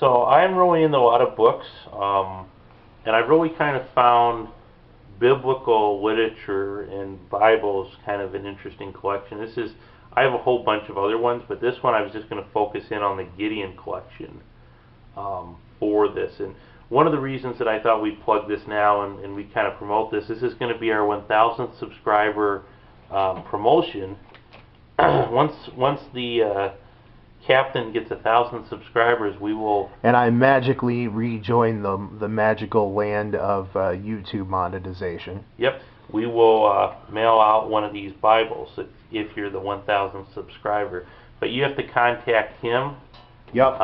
So I'm really into a lot of books, and I've really kind of found biblical literature and Bibles kind of an interesting collection. I have a whole bunch of other ones, but this one I was just going to focus in on the Gideon collection for this. And one of the reasons that I thought we'd plug this now and we kind of promote this is going to be our 1,000th subscriber promotion. once the Captain gets 1,000 subscribers, we will. And I magically rejoin the magical land of YouTube monetization. Yep, we will mail out one of these Bibles if you're the 1,000th subscriber. But you have to contact him. Yep.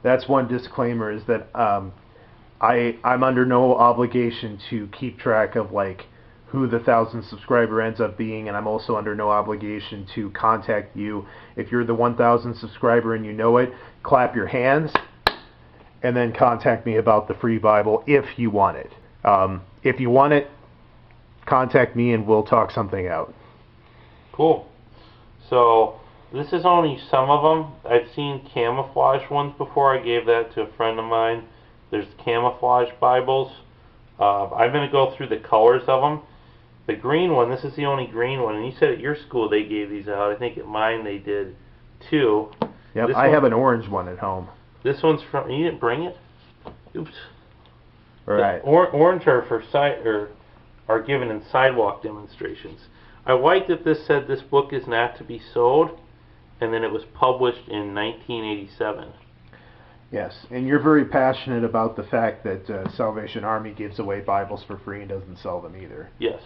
That's one disclaimer, is that I'm under no obligation to keep track of like who the 1,000th subscriber ends up being, and I'm also under no obligation to contact you. If you're the 1,000th subscriber and you know it, clap your hands and then contact me about the free Bible if you want it. If you want it, contact me and we'll talk something out. Cool. So this is only some of them. I've seen camouflage ones before. I gave that to a friend of mine. There's camouflage Bibles. I'm going to go through the colors of them. The green one, this is the only green one, and you said at your school they gave these out. I think at mine they did too. Yep, I have an orange one at home. This one's from. You didn't bring it? Oops. Right. Orange are for are given in sidewalk demonstrations. I like that this said this book is not to be sold, and then it was published in 1987. Yes, and you're very passionate about the fact that Salvation Army gives away Bibles for free and doesn't sell them either. Yes.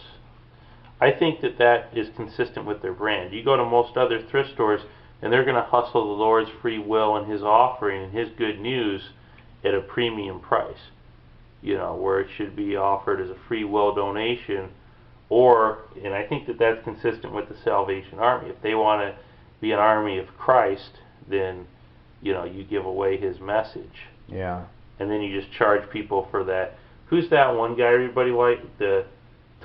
I think that is consistent with their brand. You go to most other thrift stores, and they're going to hustle the Lord's free will and His offering and His good news at a premium price. You know, where it should be offered as a free will donation, and I think that's consistent with the Salvation Army. If they want to be an army of Christ, then you give away His message. Yeah. And then you just charge people for that. Who's that one guy everybody liked? The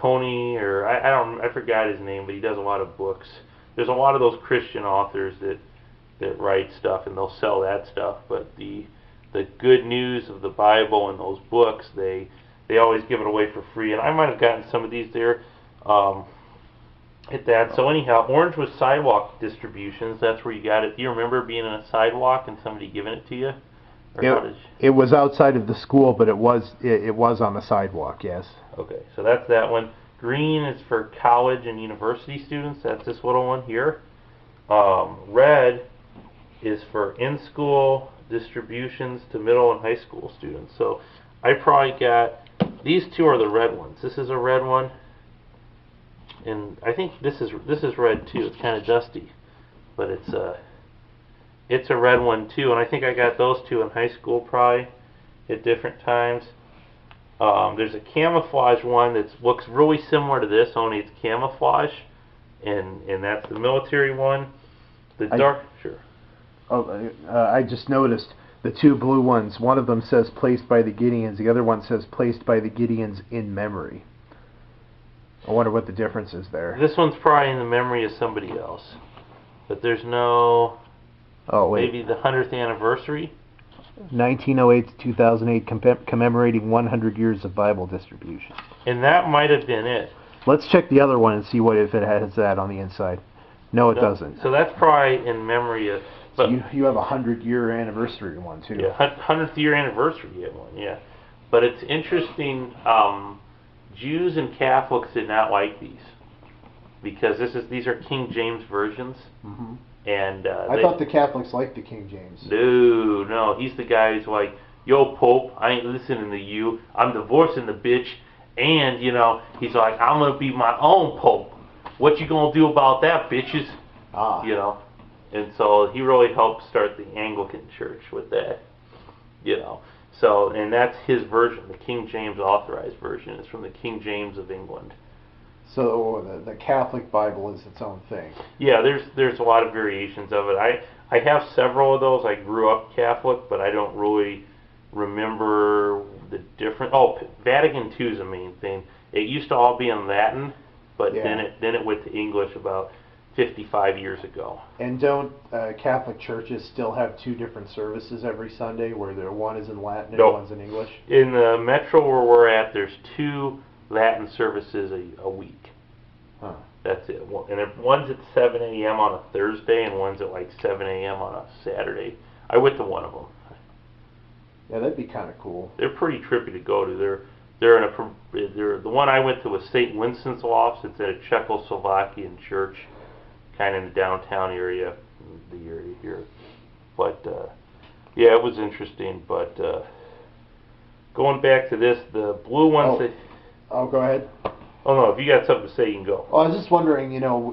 Tony, or I forgot his name, but he does a lot of books. There's a lot of those Christian authors that write stuff, and they'll sell that stuff. But the good news of the Bible and those books, they always give it away for free. And I might have gotten some of these there at that. So anyhow, orange was sidewalk distributions. That's where you got it. Do you remember being in a sidewalk and somebody giving it to you? It was outside of the school, but it was on the sidewalk, yes. Okay, so that's that one. Green is for college and university students. That's this little one here. Red is for in-school distributions to middle and high school students. So I probably got, these two are the red ones. This is a red one, and I think this is red too. It's kind of dusty, but it's a red one too, and I think I got those two in high school probably at different times. There's a camouflage one that looks really similar to this, only it's camouflage, and that's the military one. Sure. Oh, I just noticed the two blue ones. One of them says placed by the Gideons. The other one says placed by the Gideons in memory. I wonder what the difference is there. This one's probably in the memory of somebody else, but there's no. Oh wait. Maybe the 100th anniversary. 1908 to 2008, commemorating 100 years of Bible distribution. And that might have been it. Let's check the other one and see if it has that on the inside. No, it doesn't. So that's probably in memory of. But so you have a 100-year anniversary one too. Yeah, 100th year anniversary one. Yeah, but it's interesting. Jews and Catholics did not like these because these are King James versions. Mm-hmm. And I thought the Catholics liked the King James. No, he's the guy who's like, yo, Pope, I ain't listening to you. I'm divorcing the bitch. And, he's like, I'm going to be my own Pope. What you going to do about that, bitches? And so he really helped start the Anglican Church with that, So, and that's his version. The King James Authorized version is from the King James of England. So the Catholic Bible is its own thing. Yeah, there's a lot of variations of it. I have several of those. I grew up Catholic, but I don't really remember the different. Oh, Vatican II is the main thing. It used to all be in Latin, but then it went to English about 55 years ago. And don't Catholic churches still have two different services every Sunday, where one is in Latin and Nope. one's in English? In the metro where we're at, there's 2 Latin services a week. Huh. That's it. And one's at 7 a.m. on a Thursday, and one's at like 7 a.m. on a Saturday. I went to one of them. Yeah, that'd be kind of cool. They're pretty trippy to go to. They're the one I went to was St. Wenceslaus. It's at a Czechoslovakian church, kind of in the downtown area, the area here. But yeah, it was interesting. But going back to this, the blue ones. Oh, go ahead. Oh no, if you got something to say, you can go. Oh, I was just wondering.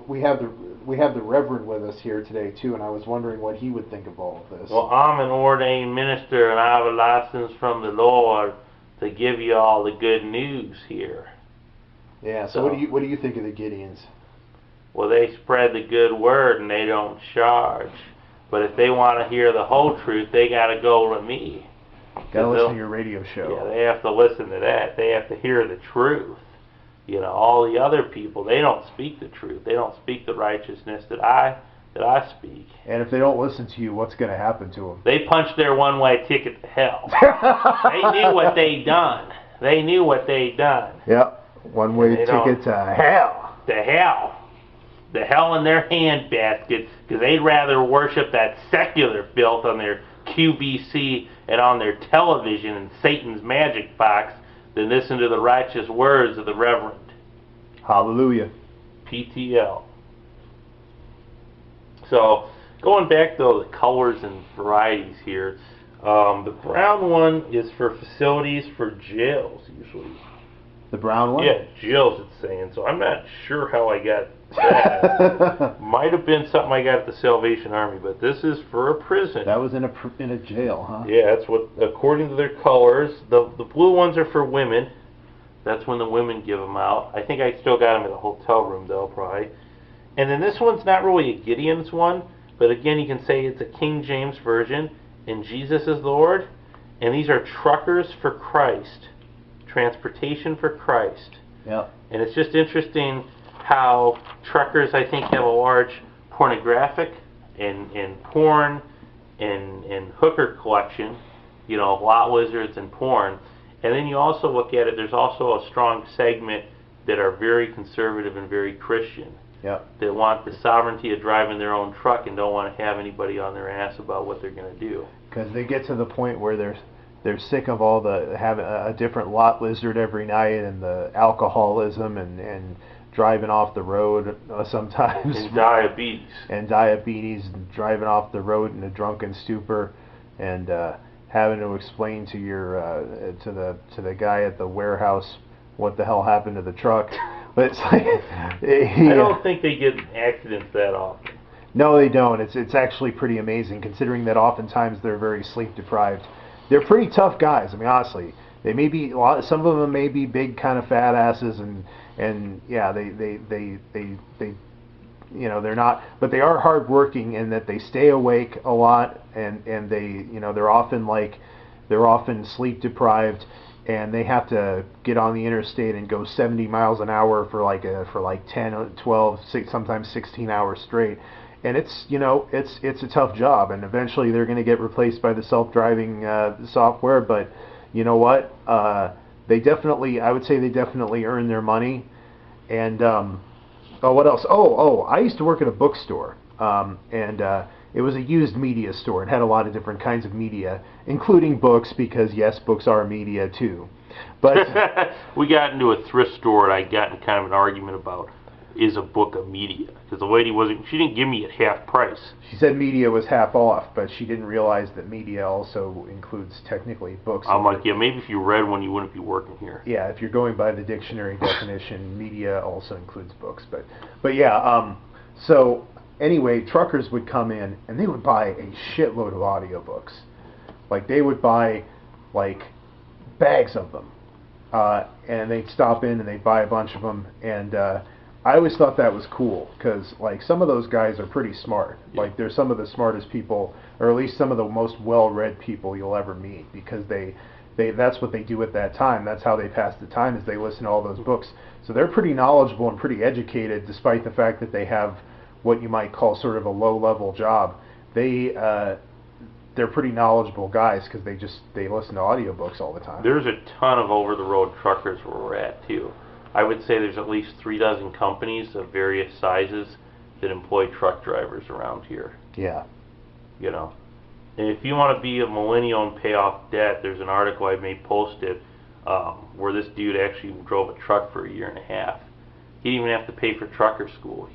We have the Reverend with us here today too, and I was wondering what he would think of all of this. Well, I'm an ordained minister, and I have a license from the Lord to give you all the good news here. Yeah. So what do you think of the Gideons? Well, they spread the good word and they don't charge. But if they want to hear the whole truth, they got to go to me. Gotta listen to your radio show. Yeah, they have to listen to that. They have to hear the truth. All the other people, they don't speak the truth. They don't speak the righteousness that I speak. And if they don't listen to you, what's going to happen to them? They punch their one-way ticket to hell. They knew what they done. They knew what they done. Yep. One-way ticket to hell. To hell. The hell in their handbasket, because they'd rather worship that secular filth on their QBC and on their television and Satan's magic box than listen to the righteous words of the Reverend. Hallelujah. PTL. So, going back though, the colors and varieties here. The brown one is for facilities for jails, usually. The brown one? Yeah, jails it's saying. So I'm not sure how I got that. Might have been something I got at the Salvation Army, but this is for a prison. That was in a jail, huh? Yeah, that's what, according to their colors. The blue ones are for women. That's when the women give them out. I think I still got them in the hotel room though, probably. And then this one's not really a Gideon's one, but again, you can say it's a King James version, and Jesus is Lord. And these are truckers for Christ, transportation for Christ. Yeah. And it's just interesting how truckers, I think, have a large pornographic and porn and hooker collection, lot wizards and porn. And then you also look at it, there's also a strong segment that are very conservative and very Christian. Yep. They want the sovereignty of driving their own truck and don't want to have anybody on their ass about what they're going to do. Because they get to the point where they're sick of all the having a different lot lizard every night and the alcoholism and driving off the road sometimes. And diabetes. And driving off the road in a drunken stupor and having to explain to your to the guy at the warehouse what the hell happened to the truck. But it's like I don't think they get in accidents that often. No, they don't. It's actually pretty amazing considering that oftentimes they're very sleep deprived. They're pretty tough guys. I mean, honestly, they may be some of them may be big kind of fat asses and yeah, they they're not, but they are hardworking in that they stay awake a lot and they they're often sleep deprived. And they have to get on the interstate and go 70 miles an hour for like 10, 12, sometimes 16 hours straight. And it's a tough job. And eventually they're going to get replaced by the self-driving software. But you know what? I would say they definitely earn their money. And what else? I used to work at a bookstore. It was a used media store. It had a lot of different kinds of media, including books, because yes, books are media too. But we got into a thrift store and I got in kind of an argument about, is a book a media? Because the lady she didn't give me at half price. She said media was half off, but she didn't realize that media also includes technically books. I'm like, yeah, maybe if you read one, you wouldn't be working here. Yeah, if you're going by the dictionary definition, media also includes books. But yeah, so anyway, truckers would come in and they would buy a shitload of audiobooks. Like they would buy like bags of them. And they'd stop in and they'd buy a bunch of them. And I always thought that was cool because like some of those guys are pretty smart. Yeah. Like they're some of the smartest people, or at least some of the most well-read people you'll ever meet, because that's what they do at that time. That's how they pass the time, is they listen to all those books. So they're pretty knowledgeable and pretty educated, despite the fact that they have what you might call sort of a low-level job, they're pretty knowledgeable guys because they listen to audiobooks all the time. There's a ton of over-the-road truckers where we're at too. I would say there's at least 3 dozen companies of various sizes that employ truck drivers around here. Yeah. You know, and if you want to be a millennial and pay off debt, there's an article I made posted where this dude actually drove a truck for a year and a half. He didn't even have to pay for trucker school.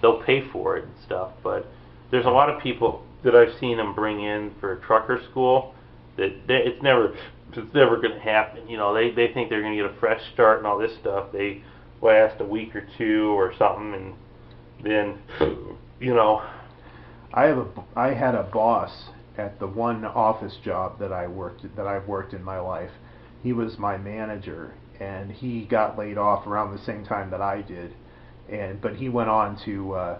They'll pay for it and stuff, but there's a lot of people that I've seen them bring in for trucker school that it's never going to happen. You know, they think they're going to get a fresh start and all this stuff. They last a week or two or something, and then, you know. I had a boss at the one office job that I've worked in my life. He was my manager, and he got laid off around the same time that I did, but he went on to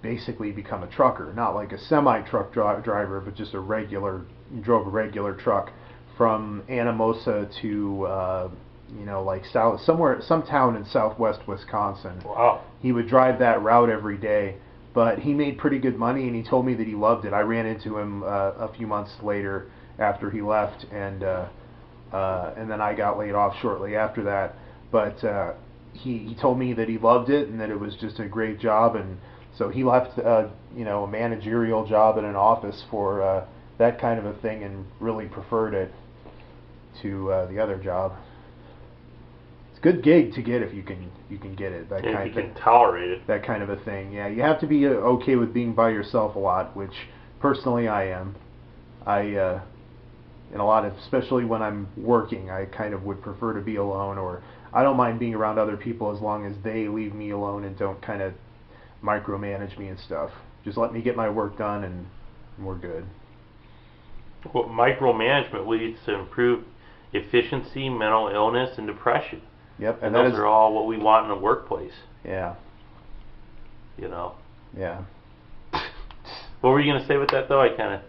basically become a trucker, not like a semi-truck driver, but just drove a regular truck from Anamosa to like some town in southwest Wisconsin. Wow. He would drive that route every day, but he made pretty good money, and he told me that he loved it. I ran into him a few months later after he left, and then I got laid off shortly after that. But he told me that he loved it and that it was just a great job, and so he left a managerial job in an office for that kind of a thing, and really preferred it to the other job. It's a good gig to get if you can get it. If you can tolerate it. That kind of a thing. Yeah, you have to be okay with being by yourself a lot, which personally I am. In a lot of, especially when I'm working, I kind of would prefer to be alone, or I don't mind being around other people as long as they leave me alone and don't kind of micromanage me and stuff. Just let me get my work done and we're good. Well, micromanagement leads to improved efficiency, mental illness, and depression. Yep, and those are all what we want in a workplace. Yeah. You know. Yeah. What were you gonna say with that though? I kind of.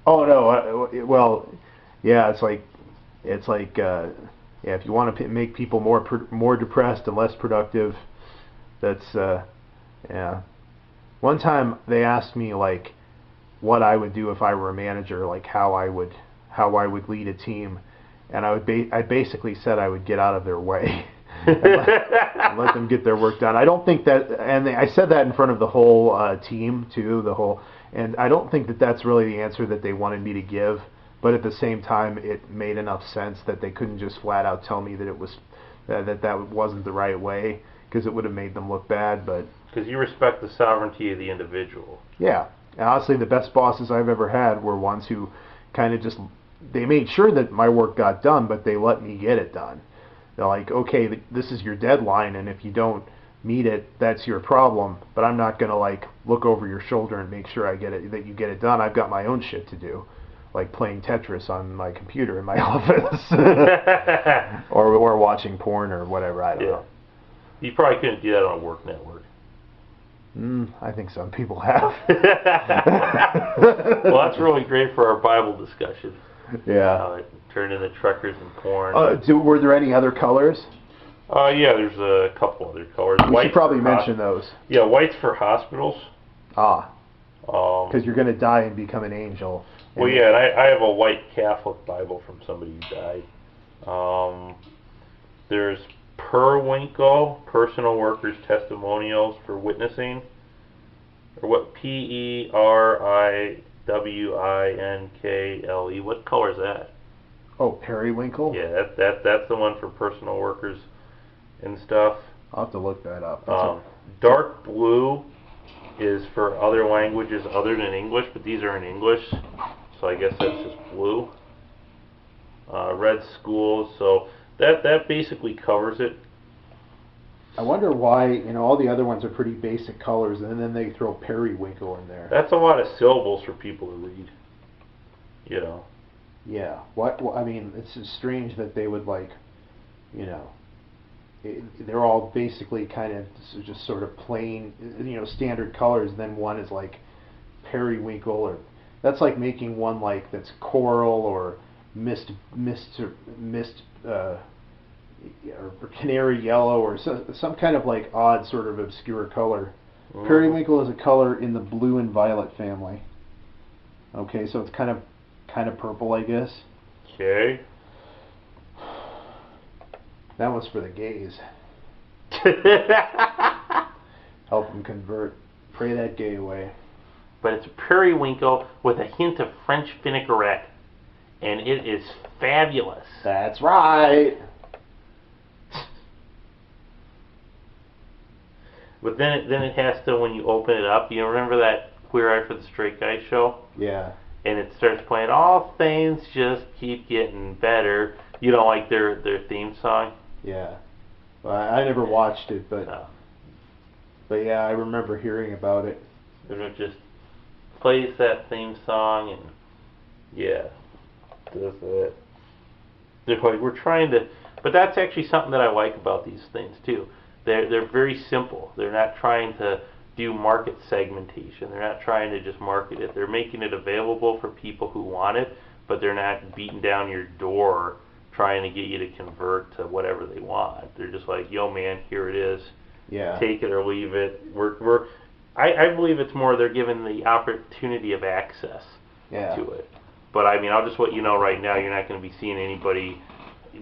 Oh no. Well, yeah. It's like, yeah. If you want to make people more depressed and less productive, that's yeah. One time they asked me like what I would do if I were a manager, like how I would lead a team, and I basically said I would get out of their way and let them get their work done. I don't think that, and I said that in front of the whole team too, and I don't think that that's really the answer that they wanted me to give. But at the same time, it made enough sense that they couldn't just flat out tell me that it was that wasn't the right way, because it would have made them look bad. But because you respect the sovereignty of the individual. Yeah, and honestly, the best bosses I've ever had were ones who kind of just, they made sure that my work got done, but they let me get it done. They're like, okay, this is your deadline, and if you don't meet it, that's your problem. But I'm not gonna like look over your shoulder and make sure that you get it done. I've got my own shit to do, like playing Tetris on my computer in my office, or watching porn or whatever. I don't know. You probably couldn't do that on a work network. I think some people have. Well, that's really great for our Bible discussion. Yeah. It turned into truckers and porn. Were there any other colors? Yeah, there's a couple other colors. We should probably mention those. Yeah, white's for hospitals. Because you're going to die and become an angel. Well, yeah, and I have a white Catholic Bible from somebody who died. There's Periwinkle, personal workers' testimonials for witnessing, or what, Periwinkle. What color is that? Oh, periwinkle? Yeah, that's the one for personal workers and stuff. I'll have to look that up. Dark blue is for other languages other than English, but these are in English, so I guess that's just blue. Red schools, so that basically covers it. I wonder why, all the other ones are pretty basic colors, and then they throw periwinkle in there. That's a lot of syllables for people to read. Yeah. I mean, it's just strange that they would they're all basically kind of just sort of plain, standard colors. And then one is like periwinkle, or that's like making one like that's coral or mist or canary yellow, or some kind of like odd sort of obscure color. Periwinkle is a color in the blue and violet family. Okay, so it's kind of purple, I guess. Okay. That was for the gays. Help them convert. Pray that gay away. But it's a periwinkle with a hint of French vinaigrette, and it is fabulous. That's right. But then it has to, when you open it up, you remember that Queer Eye for the Straight Guy show? Yeah. And it starts playing, all things just keep getting better. You know, like their theme song? Yeah. Well, I never watched it, but No. But yeah, I remember hearing about it. And it just plays that theme song, and yeah, does it. They're like, we're trying to, but that's actually something that I like about these things too. They're very simple. They're not trying to do market segmentation. They're not trying to just market it. They're making it available for people who want it, but they're not beating down your door trying to get you to convert to whatever they want. They're just like, yo man, here it is. Yeah. Take it or leave it. I believe it's more they're given the opportunity of access to it. But I mean, I'll just let you know right now, you're not going to be seeing anybody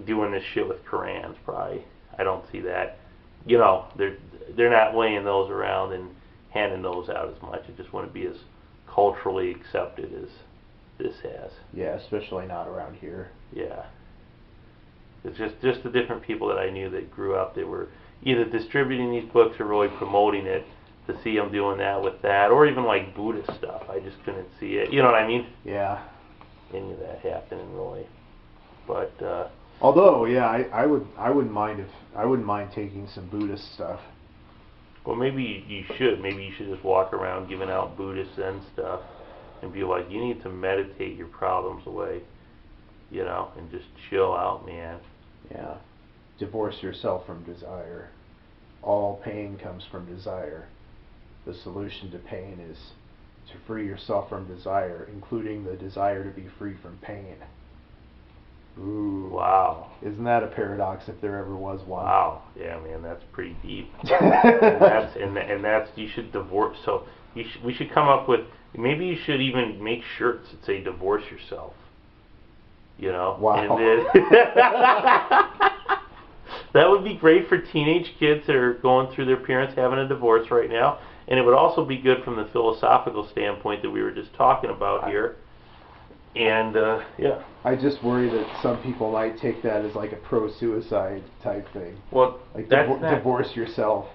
doing this shit with Korans, probably. I don't see that. You know, they're not laying those around and handing those out as much. It just wouldn't be as culturally accepted as this has. Yeah, especially not around here. Yeah. It's just the different people that I knew that grew up, they were either distributing these books or really promoting it. To see them doing that with that, or even like Buddhist stuff, I just couldn't see it. You know what I mean? Yeah. Any of that happening really. But although, yeah, I wouldn't mind taking some Buddhist stuff. Well, maybe you should. Maybe you should just walk around giving out Buddhist Zen stuff, and be like, you need to meditate your problems away, you know, and just chill out, man. Yeah. Divorce yourself from desire. All pain comes from desire. The solution to pain is to free yourself from desire, including the desire to be free from pain. Ooh. Wow. Isn't that a paradox if there ever was one? Wow. Yeah, man, that's pretty deep. and that's you should divorce. So we should come up with, maybe you should even make shirts that say divorce yourself. You know? Wow. And then that would be great for teenage kids that are going through their parents having a divorce right now. And it would also be good from the philosophical standpoint that we were just talking about here. And, yeah. I just worry that some people might take that as like a pro-suicide type thing. Well, like that's not, divorce yourself.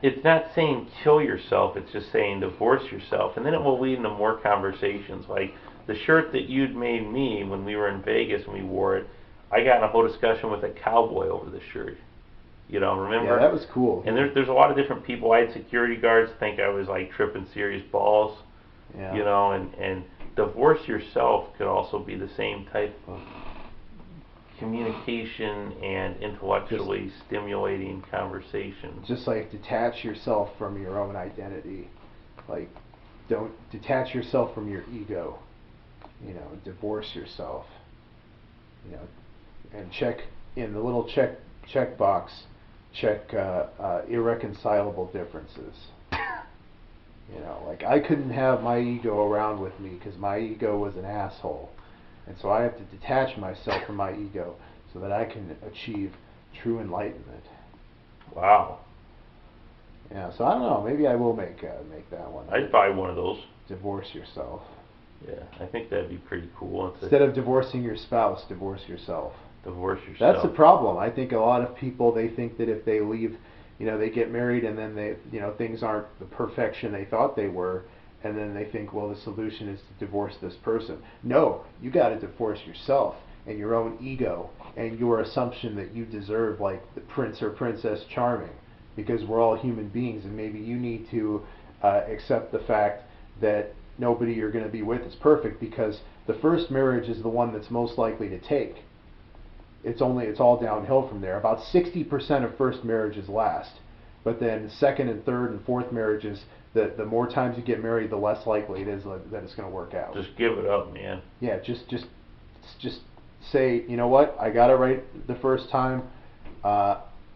It's not saying kill yourself, it's just saying divorce yourself. And then it will lead into more conversations. Like the shirt that you'd made me when we were in Vegas and we wore it, I got in a whole discussion with a cowboy over the shirt. You know, remember? Yeah, that was cool. And there's a lot of different people. I had security guards think I was like tripping serious balls. Yeah. You know, and divorce yourself could also be the same type of communication and intellectually stimulating conversation. Just like detach yourself from your own identity. Like, don't detach yourself from your ego. You know, divorce yourself. You know, and check in the little check box. Check irreconcilable differences. You know, like I couldn't have my ego around with me because my ego was an asshole. And so I have to detach myself from my ego so that I can achieve true enlightenment. Wow. Yeah, so I don't know. Maybe I will make that one. I'd buy one of those. Divorce yourself. Yeah, I think that'd be pretty cool. Instead of divorcing your spouse, divorce yourself. Divorce yourself. That's the problem. I think a lot of people, they think that if they leave, you know, they get married and then they, you know, things aren't the perfection they thought they were, and then they think, well, the solution is to divorce this person. No, you got to divorce yourself and your own ego and your assumption that you deserve like the Prince or Princess Charming, because we're all human beings, and maybe you need to accept the fact that nobody you're going to be with is perfect, because the first marriage is the one that's most likely to take. It's all downhill from there. About 60% of first marriages last, but then second and third and fourth marriages, the more times you get married, the less likely it is that it's going to work out. Just give it up, man. Yeah, just say, you know what, I got it right the first time.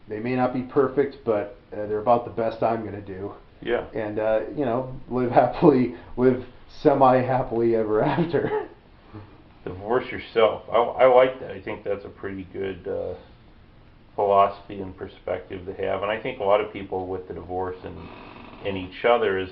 They may not be perfect, but they're about the best I'm going to do. Yeah. And live semi-happily ever after. Divorce yourself. I like that. I think that's a pretty good philosophy and perspective to have. And I think a lot of people with the divorce and each other is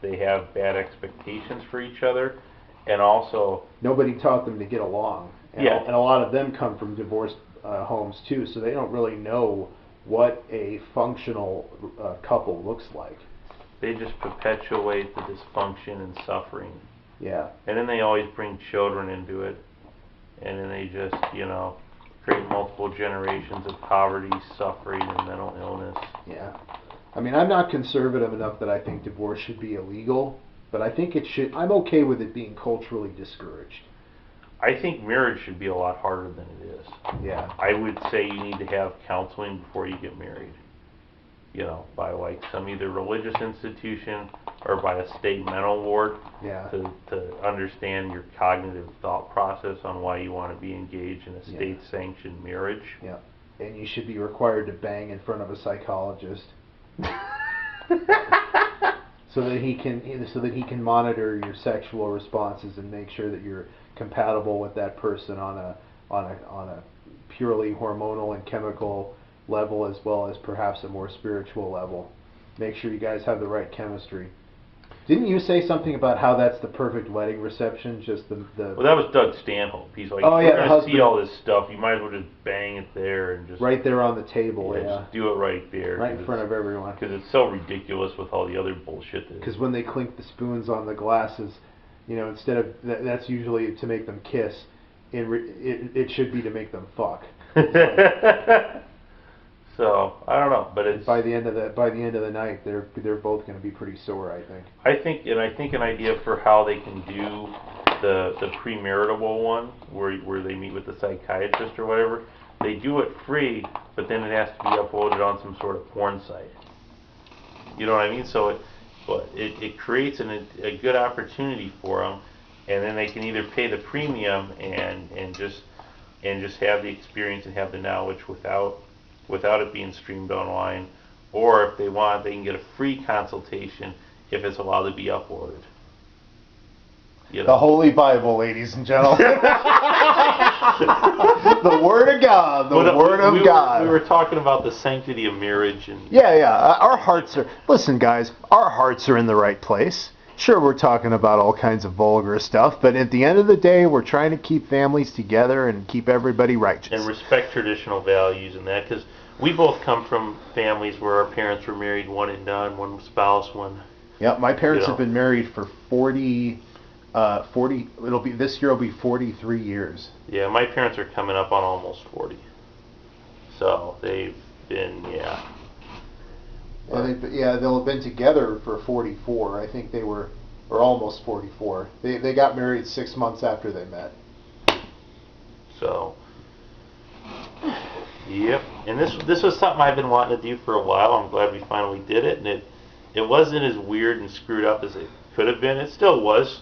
they have bad expectations for each other, and also nobody taught them to get along. And yeah. And a lot of them come from divorced homes too, so they don't really know what a functional couple looks like. They just perpetuate the dysfunction and suffering. Yeah. And then they always bring children into it, and then they just create multiple generations of poverty, suffering, and mental illness. Yeah. I mean, I'm not conservative enough that I think divorce should be illegal, but I think it should. I'm okay with it being culturally discouraged. I think marriage should be a lot harder than it is. Yeah. I would say you need to have counseling before you get married. By like some either religious institution or by a state mental ward. Yeah. To understand your cognitive thought process on why you want to be engaged in a state-sanctioned marriage. Yeah. And you should be required to bang in front of a psychologist. so that he can monitor your sexual responses and make sure that you're compatible with that person on a purely hormonal and chemical level, as well as perhaps a more spiritual level. Make sure you guys have the right chemistry. Didn't you say something about how that's the perfect wedding reception? Just the Well, that was Doug Stanhope. He's like, oh yeah, you're gonna see all this stuff. You might as well just bang it there and just right there on the table. Yeah, just do it right there, right in front of everyone. Because it's so ridiculous with all the other bullshit. Because when they clink the spoons on the glasses, instead of that's usually to make them kiss. It should be to make them fuck. So I don't know, but it's by the end of the night, they're both going to be pretty sore, I think. I think an idea for how they can do the premarital one, where they meet with the psychiatrist or whatever, they do it free, but then it has to be uploaded on some sort of porn site. You know what I mean? So it creates a good opportunity for them, and then they can either pay the premium and just have the experience and have the knowledge without it being streamed online, or if they want, they can get a free consultation if it's allowed to be uploaded. The Holy Bible, ladies and gentlemen. The Word of God. The Word of God. We were talking about the sanctity of marriage. And yeah. Our hearts are... Listen, guys, our hearts are in the right place. Sure, we're talking about all kinds of vulgar stuff, but at the end of the day, we're trying to keep families together and keep everybody righteous. And respect traditional values and that, because we both come from families where our parents were married one and done, one spouse, one... Yeah, my parents have been married for 40, this year will be 43 years. Yeah, my parents are coming up on almost 40. So they've been, I think they'll have been together for 44. I think they were, or almost 44. They got married 6 months after they met. So, yep. And this was something I've been wanting to do for a while. I'm glad we finally did it, and it wasn't as weird and screwed up as it could have been. It still was.